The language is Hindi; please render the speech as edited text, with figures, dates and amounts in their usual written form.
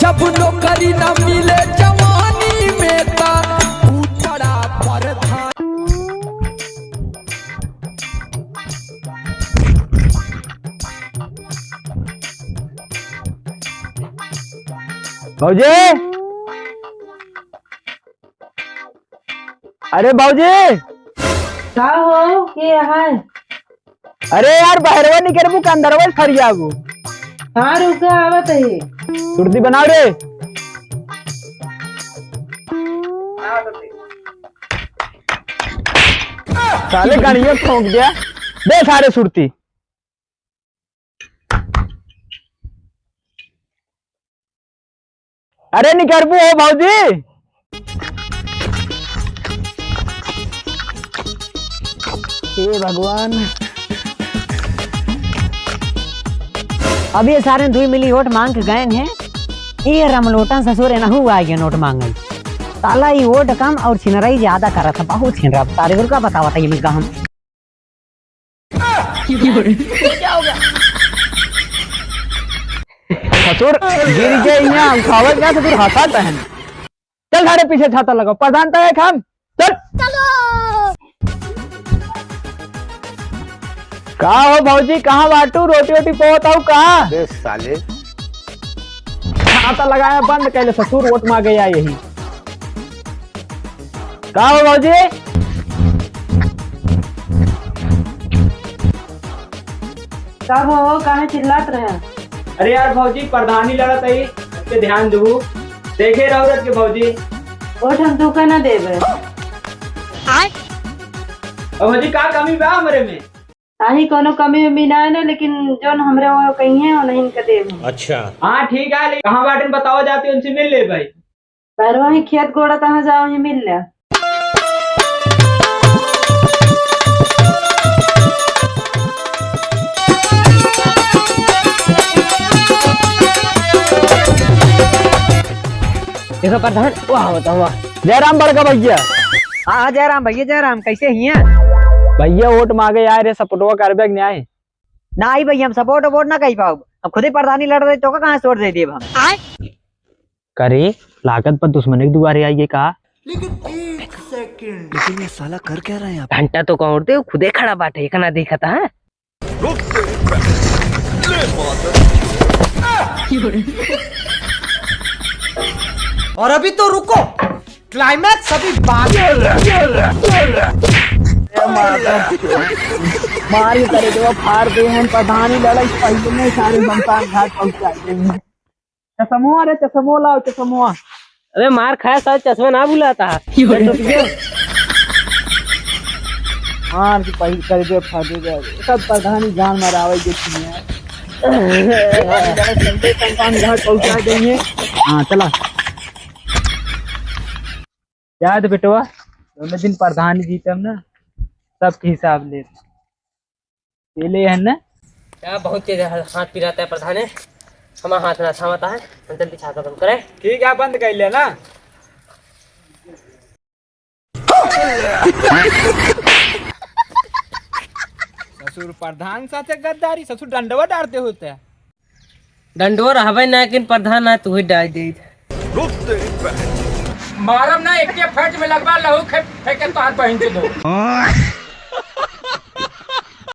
जब नौकरी न मिले जवानी में ता बड़ा प्रधान। भाऊजी, अरे भाऊजी का हो के है? अरे यार बाहरवा निकल बु अंदरवा खड़ी आगू। हाँ रुका आवत है। सुर्ती बनाओ रे। साले गाड़ियों ठोक दिया, दे सारे सुर्ती। अरे निकरबू हो भाऊजी। हे भगवान, अब ये सारे दुई मिली वोट मांग के गए हैं। ये रमलोटा ससुर है ना हुआ है नोट मांगे ताला ये वोट कम और छिनराई ज्यादा करा था, बहुत छिन रहा तारे को क्या बतावा था ये मिल हम क्या हो गया ससुर गिर गए यहाँ उठावल क्या ससुर हंसा पहन। चल सारे पीछे छाता लगाओ, प्रधानता है हम। चल कहा हो भाऊजी, कहाँ बाटू रोटी वोटी पहुंचाऊ कहा साले छाता लगाया बंद कैले ससुर वोट मांगे गया यही। कहा हो भाऊजी, कब हो कहाँ चिल्लात रहे? अरे यार भाऊजी प्रधानी लड़त है, इससे ध्यान दू देखे रहो के भाऊजी। वोट हम तू का ना देवे। भाऊजी का कमी बा हमरे में? आही कोनो कमी उमी ना है ना, लेकिन जोन हमरे वो कहीं है वो नहीं का देवे। अच्छा हाँ ठीक है, कहाँ बाटन बताओ जाते उनसे मिल ले भाई। पर वही खेत गोड़ा तहाँ जाओ ही मिल ले। देखो प्रधान वाह बताओ। जयराम बड़का भैया। हाँ जयराम भैया, जयराम कैसे हिया? भैया वोट मांगे यार रे सपोर्टवा करबे कि न्याय ना आई भैया, हम सपोर्ट वोट ना कही पाओ, हम खुद ही प्रधानी लड़ रहे तो कहाँ से वोट दे दिए हम करे लागत पर दुश्मनी की दुआरे आई है कहा। लेकिन ये साला कर क्या रहा है यहाँ घंटा तो कौन उड़ते खुदे खड़ा बाटे कना देखा था। और अभी तो रुको, क्लाइमैक्स अभी बाकी मार करे दो फाड़ दे हम प्रधानी लड़ाई पहले में सारे शमशान घाट पहुंचा देंगे। चश्मों रे चश्मों लाओ चश्मों। अरे मार खाया साल चश्मा ना भुलाता है। मार के पहले कर दे फाड़ दे सब प्रधानी जान मरावे के शमशान घाट पहुंचा देंगे। हाँ चला याद बेटवा, दोनों दिन प्रधानी जीतम ना सबके हिसाब ले है ना। क्या बहुत तेज हाथ पिराता है प्रधान है, हमारा हाथ ना थामता है। हम जल्दी छाता बंद करें। ठीक है बंद कर लेना। ससुर प्रधान साथे गद्दारी, ससुर डंडवा डालते होते हैं। डंडोर हवे ना किन प्रधान ना तू ही डाल दे। मारम ना एक फट में लगवा लहू फेंके तो हाथ बहन के दो।